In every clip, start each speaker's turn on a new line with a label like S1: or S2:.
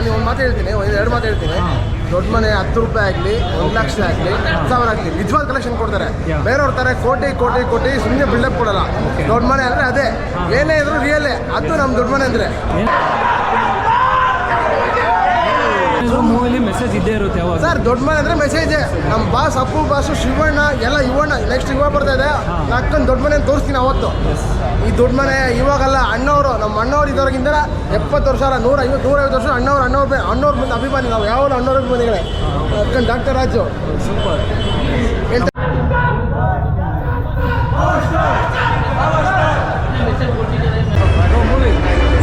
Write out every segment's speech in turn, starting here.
S1: ನಾನು ಒಂದು ಮಾತು ಹೇಳ್ತೀನಿ, ಎರಡು ಮಾತು ಹೇಳ್ತೀನಿ. ದೊಡ್ಡ ಮನೆ 10 ರೂಪಾಯಿ ಆಗಲಿ 1 ಲಕ್ಷ ಆಗಲಿ 10,000 ಆಗಲಿ ನಿಜವಾದ ಕಲೆಕ್ಷನ್ ಕೊಡ್ತಾರೆ. ಬೇರೆಯವ್ರ ಥರ ಕೋಟಿ ಸುಮ್ಮನೆ ಬಿಲ್ಡಪ್ ಕೊಡಲ್ಲ. ದೊಡ್ಡ ಮನೆ ಅಂದರೆ ಅದೇ, ಏನೇ ಇದ್ರು ರಿಯಲೇ, ಅದು ನಮ್ಮ ದೊಡ್ಡ ಮನೆ ಅಂದರೆ.
S2: ಮೂವಿಲಿ ಮೆಸೇಜ್ ಇದ್ದೇ ಇರುತ್ತೆ ಯಾವಾಗ
S1: ಸರ್. ದೊಡ್ಡ ಮನೆ ಅಂದರೆ ಮೆಸೇಜ್. ನಮ್ಮ ಬಾಸ್ ಅಪ್ಪು ಬಾಸು ಶಿವಣ್ಣ ಎಲ್ಲ ಇವಣ್ಣ ನೆಕ್ಸ್ಟ್ ಇವಾಗ ಬರ್ತಾ ಇದೆ. ಅಕ್ಕನ ದೊಡ್ಡ ಮನೆ ತೋರಿಸ್ತೀನಿ ಅವತ್ತು. ಈ ದೊಡ್ಡ ಮನೆ ಇವಾಗಲ್ಲ, ಅಣ್ಣವರು ನಮ್ಮ ಅಣ್ಣವ್ರು ಇದ್ದವ್ರಿಗಿಂತ 70 ವರ್ಷ ಅಲ್ಲ 150 ವರ್ಷ ಅಣ್ಣವ್ರ ಮುಂದೆ ಅಭಿಮಾನಿ ನಾವು. ಯಾವಾಗ ಅಣ್ಣವ್ರ ಅಭಿಮಾನಿಗಳೇ. ಅಕ್ಕನ ಡಾಕ್ಟರ್ ರಾಜು
S2: ಸೂಪರ್.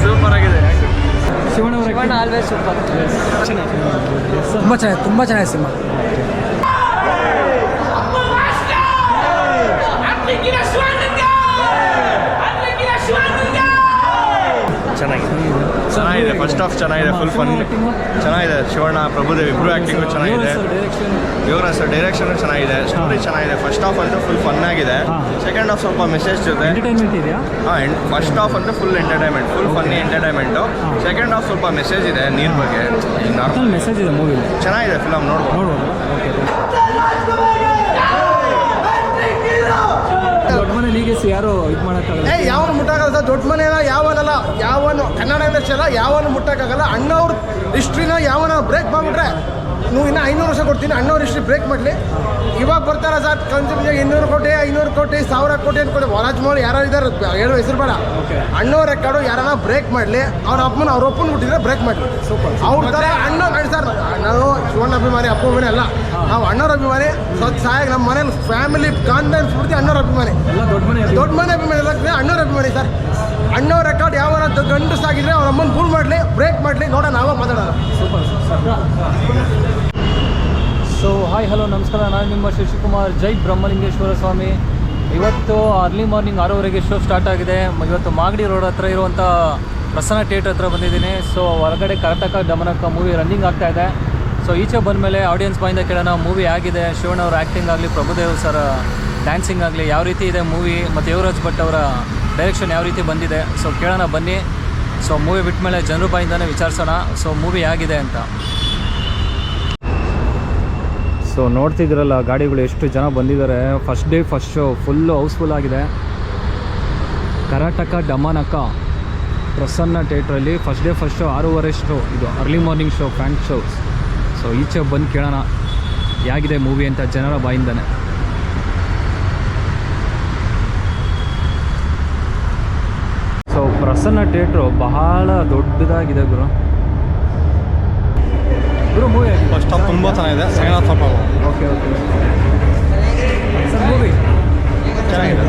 S3: ಸೂಪರ್ ಆಗಿದೆ.
S2: Shivanna always super.
S4: ತುಂಬ ಚೆನ್ನಾಗಿದೆ ಸಿನಿಮಾ.
S3: ಚೆನ್ನಾಗಿದೆ. ಫಸ್ಟ್ ಹಾಫ್ ಚೆನ್ನಾಗಿದೆ, ಫುಲ್ ಫನ್ ಚೆನ್ನಾಗಿದೆ. ಶಿವಣ್ಣ ಪ್ರಭುದೇವ್ ಇಬ್ಬರು ಆ್ಯಕ್ಟಿಂಗು ಚೆನ್ನಾಗಿದೆ. ಯೋಗರಾಜ್ ಸರ್ ಡೈರೆಕ್ಷನ್ ಚೆನ್ನಾಗಿದೆ, ಸ್ಟೋರಿ ಚೆನ್ನಾಗಿದೆ. ಫಸ್ಟ್ ಹಾಫ್ ಅಂತೂ ಫುಲ್ ಫನ್ ಆಗಿದೆ. ಸೆಕೆಂಡ್ ಹಾಫ್ ಸ್ವಲ್ಪ ಮೆಸೇಜ್ ಜೊತೆ. ಹಾಂ, ಫಸ್ಟ್ ಹಾಫ್ ಅಂದರೆ full entertainment, full funny entertainment. Second half ಸ್ವಲ್ಪ ಮೆಸೇಜ್ ಇದೆ, ನೀರು ಬಗ್ಗೆ
S2: ಮೆಸೇಜ್ ಇದೆ ಮೂವಿ.
S3: ಚೆನ್ನಾಗಿದೆ ಫಿಲಮ್, ನೋಡ್ಬೋದು.
S2: ದೊಡ್ಡ ಮನೆ ಲೀಗೇಸಿ ಯಾರು ಇದು ಮಾಡೋಕ್ಕಾಗಲ್ಲ.
S1: ಯಾವನು ಮುಟ್ಟಕ್ಕಾಗಲ್ಲ ಸರ್. ದೊಡ್ಡ ಮನೆನ ಯಾವನು ಕನ್ನಡ ಇಂಡಸ್ಟ್ರಿ ಅಲ್ಲ, ಯಾವನು ಮುಟ್ಟಕ್ಕಾಗಲ್ಲ. ಅಣ್ಣವ್ರ ಹಿಸ್ಟ್ರಿನ ಯಾವನ ಬ್ರೇಕ್ ಮಾಡಿಬಿಟ್ರೆ ನೀವು ಇನ್ನೂ 500 ವರ್ಷ ಕೊಡ್ತೀನಿ. ಅಣ್ಣವ್ರ ಹಿಸ್ಟ್ರಿ ಬ್ರೇಕ್ ಮಾಡಲಿ. ಇವಾಗ ಬರ್ತಾರ ಸರ್ ಕನ್ಸೂಮ್ಗೆ 200 ಕೋಟಿ 500 ಕೋಟಿ 1000 ಕೋಟಿ ಅಂದ್ಕೊಂಡು ರಾಜ್ಮೌಳಿ ಯಾರು ಇದ್ದಾರೆ ಹೇಳೋ ಹೆಸರು ಬೇಡ. ಅಣ್ಣವ್ರ ರೆಕಾರ್ಡು ಯಾರನ್ನ ಬ್ರೇಕ್ ಮಾಡಲಿ. ಅವ್ರ ಒಪ್ಪನ್ ಬಿಟ್ಟಿದ್ರೆ ಬ್ರೇಕ್ ಮಾಡಲಿ. ಅವ್ರ ಥರ ಅಣ್ಣ ಸರ್. ನಾವು ಶಿವಣ್ಣ ಅಭಿಮಾನಿ, ಅಪ್ಪ ಅಭಿಮಾನಿ ಅಲ್ಲ, ನಾವು ಅಣ್ಣವ್ರ ಅಭಿಮಾನಿ. ಸಹಾಯ ನಮ್ಮ ಮನೇಲಿ ಫ್ಯಾಮಿಲಿ ಕಾನ್ಫಿಡೆನ್ಸ್ ಬಿಡ್ತಿ ಅಣ್ಣವ್ರ ಅಭಿಮಾನಿ. ದೊಡ್ಡ ಮನೆ ಅಭಿಮಾನಿ ಎಲ್ಲ ಅಣ್ಣವ್ರ ಅಭಿಮಾನಿ ಸರ್. ಅಣ್ಣವ್ರ ರೆಕಾರ್ಡ್ ಯಾವನ ಗಂಡಸಾಗಿದ್ರೆ ಅವ್ರ ಅಮ್ಮನ ಫುಲ್ ಮಾಡಲಿ, ಬ್ರೇಕ್ ಮಾಡಲಿ, ನೋಡೋಣ ನಾವೇ ಮಾತಾಡೋಣ.
S2: ಸೊ ಹಾಯ್ ಹಲೋ ನಮಸ್ಕಾರ, ನಾನು ನಿಮ್ಮ ಶಶಿಕುಮಾರ್. ಜೈ ಬ್ರಹ್ಮಲಿಂಗೇಶ್ವರ ಸ್ವಾಮಿ. ಇವತ್ತು ಅರ್ಲಿ ಮಾರ್ನಿಂಗ್ 6:30 ಶೋ ಸ್ಟಾರ್ಟ್ ಆಗಿದೆ. ಇವತ್ತು ಮಾಗಡಿ ರೋಡ್ ಹತ್ರ ಇರುವಂಥ ಪ್ರಸನ್ನ ಥಿಯೇಟರ್ ಹತ್ರ ಬಂದಿದ್ದೀನಿ. ಸೊ ಹೊರಗಡೆ ಕರ್ನಾಟಕ ದಮನಕ ಮೂವಿ ರನ್ನಿಂಗ್ ಆಗ್ತಾ ಇದೆ. ಸೊ ಈಚೆ ಬಂದಮೇಲೆ ಆಡಿಯನ್ಸ್ ಬಾಯಿಂದ ಕೇಳೋಣ ಮೂವಿ ಆಗಿದೆ, ಶಿವಣ್ಣ ಅವರ ಆ್ಯಕ್ಟಿಂಗ್ ಆಗಲಿ, ಪ್ರಭುದೇವ್ ಸರ್ ಡ್ಯಾನ್ಸಿಂಗ್ ಆಗಲಿ ಯಾವ ರೀತಿ ಇದೆ ಮೂವಿ, ಮತ್ತು ಯೋಗರಾಜ್ ಭಟ್ ಅವರ ಡೈರೆಕ್ಷನ್ ಯಾವ ರೀತಿ ಬಂದಿದೆ. ಸೊ ಕೇಳೋಣ ಬನ್ನಿ. ಸೊ ಮೂವಿ ಬಿಟ್ಟ ಮೇಲೆ ಜನರ ಬಾಯಿಂದನೇ ವಿಚಾರಿಸೋಣ ಸೊ ಮೂವಿ ಆಗಿದೆ ಅಂತ. ಸೊ ನೋಡ್ತಿದ್ರಲ್ಲ ಗಾಡಿಗಳು ಎಷ್ಟು ಜನ ಬಂದಿದ್ದಾರೆ. First day first show full housefull ಆಗಿದೆ. ಕರ್ನಾಟಕ ದಮನಕ ಪ್ರಸನ್ನ ಥಿಯೇಟ್ರಲ್ಲಿ first day first show 6:30 show. ಇದು early morning show, fan shows. So ಈಚೆ ಬಂದು ಕೇಳೋಣ ಹೇಗಿದೆ ಮೂವಿ ಅಂತ ಜನರ ಬಾಯಿಂದನೇ. ಸೊ ಪ್ರಸನ್ನ ಥಿಯೇಟ್ರು ಬಹಳ ದೊಡ್ಡದಾಗಿದೆ ಗುರು. ಮೂವಿ
S3: ಫಸ್ಟ್ ಹಾಫ್ ತುಂಬ ಚೆನ್ನಾಗಿದೆ, ಸೆಕೆಂಡ್ ಹಾಫ್ ಸ್ವಲ್ಪ
S2: ಓಕೆ ಸರ್. ಮೂವಿ
S3: ಚೆನ್ನಾಗಿದೆ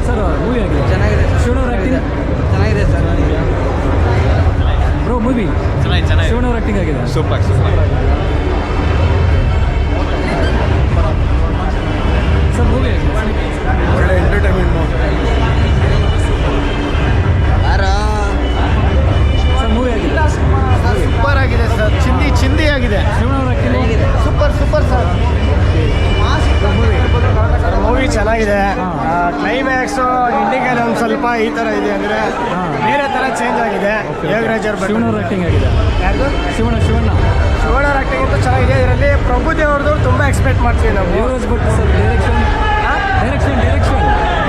S2: ಸರ್. ಮೂವಿ ಆಗಿದೆ,
S4: ಚೆನ್ನಾಗಿದೆ.
S2: ಶಿವಣ್ಣ ಆ್ಯಕ್ಟಿಂಗ್
S4: ಚೆನ್ನಾಗಿದೆ ಸರ್.
S2: ಬ್ರೋ ಮೂವಿ ಚೆನ್ನಾಗಿದೆ. ಶಿವಣ್ಣ ಆ್ಯಕ್ಟಿಂಗ್ ಆಗಿದೆ
S3: ಸೂಪರ್.
S2: ಸರ್ ಮೂವಿ ಆಗಿದೆ,
S1: ಒಳ್ಳೆ ಎಂಟರ್ಟೈನ್ಮೆಂಟ್
S2: ಸರ್ ಮೂವಿ ಆಗಿದೆ.
S1: ಸೂಪರ್ ಆಗಿದೆ ಸರ್. ಚಿಂದಿ ಆಗಿದೆ.
S2: Shivanna acting
S1: super sir. Movie ಚೆನ್ನಾಗಿದೆ. ಕ್ಲೈಮ್ಯಾಕ್ಸು ಎಂಡಿಂಗಲ್ಲಿ ಒಂದು ಸ್ವಲ್ಪ ಈ ಥರ ಇದೆ, ಅಂದರೆ ಬೇರೆ ಥರ ಚೇಂಜ್ ಆಗಿದೆ. ಯೋಗರಾಜ್
S2: ಶಿವಣ್ಣ ಆ್ಯಕ್ಟಿಂಗ್ ಆಗಿದೆ.
S1: ಯಾರು?
S2: ಶಿವಣ್ಣ
S1: ಆ್ಯಕ್ಟಿಂಗ್ ಅಂತೂ ಚೆನ್ನಾಗಿದೆ. ಇದರಲ್ಲಿ ಪ್ರಭುದೇವ್ ಅವ್ರದ್ದು ತುಂಬ ಎಕ್ಸ್ಪೆಕ್ಟ್ ಮಾಡ್ತೀವಿ ನಾವು.
S2: ಯೋಗರಾಜ್ ಭಟ್ ಸರ್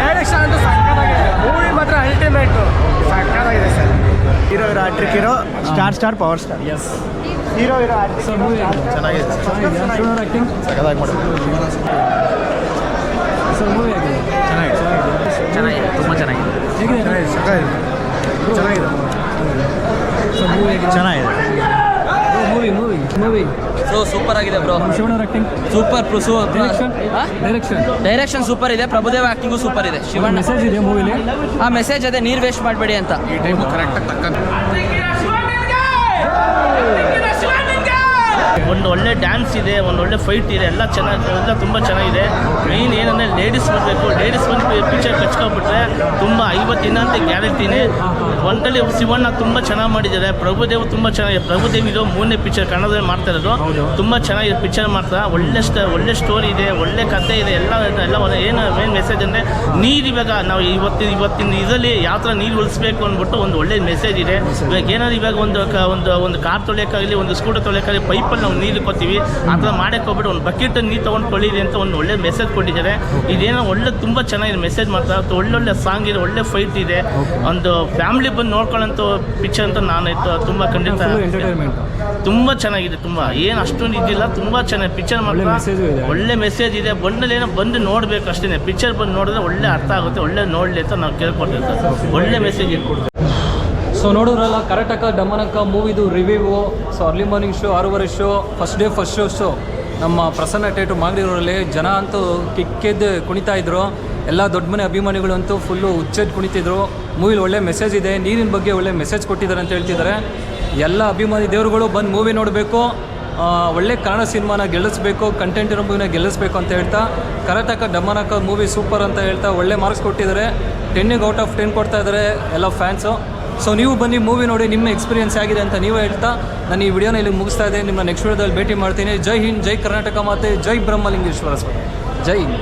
S2: ಡೈರೆಕ್ಷನ್
S1: ಅಂತೂ ಸಕ್ಕತ್ತಾಗಿದೆ. ಮೂವಿ ಮಾತ್ರ ಅಲ್ಟಿಮೇಟು, ಸಕ್ಕತ್ತಾಗಿದೆ sir. Hero hat-trick hero, star power star.
S2: Yes
S1: hero
S2: sir movie
S3: ಚೆನ್ನಾಗಿದೆ.
S2: ಶಿವಣ್ಣ ಆ್ಯಕ್ಟಿಂಗ್
S3: ಸಖತ್ತಾಗಿ ಮಾಡಿದ್ರು.
S2: ಸರ್ ಮೂವಿ ಆಗಿದೆ,
S3: ಚೆನ್ನಾಗಿದೆ, ತುಂಬ ಚೆನ್ನಾಗಿದೆ.
S2: ಹೇಗಿದೆ
S1: ಚೆನ್ನಾಗಿದೆ.
S2: ಸರ್ ಮೂವಿ
S3: ಚೆನ್ನಾಗಿದೆ.
S2: ಮೂವಿ
S5: ಸೊ ಸೂಪರ್ ಆಗಿದೆ bro.
S2: Shivanna acting
S5: super.
S2: Direction
S5: super ಇದೆ. ಪ್ರಭುದೇವ ಆಕ್ಟಿಂಗು ಸೂಪರ್ ಇದೆ. ಶಿವಣ್ಣ
S2: ಮೆಸೇಜ್ ಇದೆ ಮೂವಿಲಿ.
S5: ಆ ಮೆಸೇಜ್ ಅದೇ, ನೀರು ವೇಸ್ಟ್ ಮಾಡಬೇಡಿ ಅಂತ.
S3: ಈ ಟೈಮು ಕರೆಕ್ಟಾಗಿ ತಕ್ಕಂತೆ
S6: ಒಂದು ಒಳ್ಳೆ ಡ್ಯಾನ್ಸ್
S4: ಡ್ಯಾನ್ಸ್ ಇದೆ, ಒಂದು ಒಳ್ಳೆ ಫೈಟ್ ಇದೆ, ಎಲ್ಲ ಎಲ್ಲ ತುಂಬ ಚೆನ್ನಾಗಿದೆ. ಮೇಯ್ನ್ ಏನಂದರೆ ಲೇಡೀಸ್ ಬರಬೇಕು, ಲೇಡೀಸ್ ಬಂದು ಪಿಕ್ಚರ್ ಕಚ್ಕೊಬಿಟ್ರೆ ತುಂಬ 50 ದಿನ ಅಂತ ಗ್ಯಾರಂಟಿನೇ. ಒಂದಲ್ಲಿ ಶಿವಣ್ಣ ತುಂಬ ಚೆನ್ನಾಗಿ ಮಾಡಿದ್ದಾರೆ, ಪ್ರಭುದೇವ್ ತುಂಬ ಚೆನ್ನಾಗಿದೆ. ಪ್ರಭುದೇವ್ ಇದು 3ನೇ ಪಿಕ್ಚರ್ ಕನ್ನಡದಲ್ಲಿ ಮಾಡ್ತಾ ಇರೋದು, ತುಂಬ ಚೆನ್ನಾಗಿದೆ ಪಿಕ್ಚರ್ ಮಾಡ್ತಾರೆ. ಒಳ್ಳೆ ಸ್ಟೋರಿ ಇದೆ, ಒಳ್ಳೆ ಕಥೆ ಇದೆ, ಎಲ್ಲ ಏನು ಮೇನ್ ಮೆಸೇಜ್ ಅಂದರೆ ನೀರು ಇವಾಗ ನಾವು ಇವತ್ತಿನ ಇದರಲ್ಲಿ ಯಾವ ಥರ ನೀರು ಉಳಿಸ್ಬೇಕು ಅಂದ್ಬಿಟ್ಟು ಒಂದು ಒಳ್ಳೆ ಮೆಸೇಜ್ ಇದೆ. ಇವಾಗ ಏನಾದ್ರು ಇವಾಗ ಒಂದು ಕಾರ್ ತೊಳೆಯೋಕ್ಕಾಗಲಿ, ಒಂದು ಸ್ಕೂಟರ್ ತೊಳೆಯೋಕ್ಕಾಗಲಿ ಪೈಪಲ್ಲಿ ನಾವು ನೀರು ಕೊಡ್ತೀವಿ, ಆ ಥರ ಮಾಡೋಕ್ಕೆ ಹೋಗ್ಬಿಟ್ಟು ಒಂದು ಬಕೆಟ್ ನೀರು ತೊಗೊಂಡು ತೊಳಿರಿ ಅಂತ ಒಂದು ಒಳ್ಳೆ ಮೆಸೇಜ್ ಕೊಟ್ಟಿದ್ದಾರೆ. ಇದೇನೋ ಒಳ್ಳೆ ತುಂಬ ಚೆನ್ನಾಗಿದೆ ಮೆಸೇಜ್ ಮಾಡ್ತಾರೆ. ಒಳ್ಳೊಳ್ಳೆ ಸಾಂಗ್ ಇದೆ, ಒಳ್ಳೆ ಫೈಟ್ ಇದೆ, ಒಂದು ಫ್ಯಾಮಿಲಿ ಬಂದು ನೋಡ್ಕೊಳ್ಳೋಂಥ ಪಿಕ್ಚರ್ ಅಂತ ನಾನು ತುಂಬ ಖಂಡಿತ ತುಂಬ ಚೆನ್ನಾಗಿದೆ. ತುಂಬ ಏನು ಅಷ್ಟೊಂದು ಇದ್ದಿಲ್ಲ, ತುಂಬ ಚೆನ್ನಾಗಿ ಪಿಕ್ಚರ್ ಮಾಡ್ತಾರೆ. ಒಳ್ಳೆ ಮೆಸೇಜ್ ಇದೆ. ಬಂದು ನೋಡಬೇಕು ಅಷ್ಟೇ, ಪಿಕ್ಚರ್ ಬಂದು ನೋಡಿದ್ರೆ ಒಳ್ಳೆ ಅರ್ಥ ಆಗುತ್ತೆ, ಒಳ್ಳೆ ನೋಡಲಿ ಅಂತ ನಾವು ಕೇಳ್ಕೊಟ್ಟಿರ್ತಾರೆ. ಒಳ್ಳೆ ಮೆಸೇಜ್ ಇಟ್ಕೊಡ್ತೀವಿ.
S2: ಸೊ ನೋಡಿದ್ರಲ್ಲ ಕರ್ನಾಟಕ ಡಮನಕ ಮೂವಿದು review. So early morning show 6:30 show, first show ನಮ್ಮ ಪ್ರಸನ್ನ ಥಿಯೇಟ್ರ್ ಮಾಗಡಿರೋರಲ್ಲಿ. ಜನ ಅಂತೂ ಕಿಕ್ಕೆದ್ದು ಕುಣಿತಾ ಇದ್ರು. ಎಲ್ಲ ದೊಡ್ಡ ಮನೆ ಅಭಿಮಾನಿಗಳು ಅಂತೂ ಫುಲ್ಲು ಹುಚ್ಚೆದ್ದು ಕುಣಿತಿದ್ರು. ಮೂವಿಲಿ ಒಳ್ಳೆ ಮೆಸೇಜ್ ಇದೆ, ನೀರಿನ ಬಗ್ಗೆ ಒಳ್ಳೆ ಮೆಸೇಜ್ ಕೊಟ್ಟಿದ್ದಾರೆ ಅಂತ ಹೇಳ್ತಿದ್ದಾರೆ. ಎಲ್ಲ ಅಭಿಮಾನಿ ದೇವರುಗಳು ಬಂದು ಮೂವಿ ನೋಡಬೇಕು, ಒಳ್ಳೆ ಕನ್ನಡ ಸಿನಿಮಾನ ಗೆಲ್ಲಿಸ್ಬೇಕು, ಕಂಟೆಂಟ್ ಇರೋ ಮೂವಿನ ಗೆಲ್ಲಿಸ್ಬೇಕು ಅಂತ ಹೇಳ್ತಾ ಕರ್ನಾಟಕ ಡಮನಕ ಮೂವಿ ಸೂಪರ್ ಅಂತ ಹೇಳ್ತಾ ಒಳ್ಳೆ ಮಾರ್ಕ್ಸ್ ಕೊಟ್ಟಿದ್ದಾರೆ. 10ಗೆ ಔಟ್ ಆಫ್ 10 ಕೊಡ್ತಾ ಇದ್ದಾರೆ ಎಲ್ಲ ಫ್ಯಾನ್ಸು. ಸೊ ನೀವು ಬನ್ನಿ ಮೂವಿ ನೋಡಿ, ನಿಮ್ಮ ಎಕ್ಸ್ಪೀರಿಯನ್ಸ್ ಆಗಿದೆ ಅಂತ ನೀವೇ ಹೇಳ್ತಾ ನಾನು ಈ ವಿಡಿಯೋನ ಇಲ್ಲಿ ಮುಗಿಸ್ತಾ ಇದ್ದೀನಿ. ನಿಮ್ಮ ನೆಕ್ಸ್ಟ್ ವಿಡಿಯೋದಲ್ಲಿ ಭೇಟಿ ಮಾಡ್ತೀನಿ. ಜೈ ಹಿಂದ್, ಜೈ ಕರ್ನಾಟಕ ಮಾತೆ, ಜೈ ಬ್ರಹ್ಮಲಿಂಗೇಶ್ವರ ಸ್ವಾಮಿ, ಜೈ ಹಿಂದ್.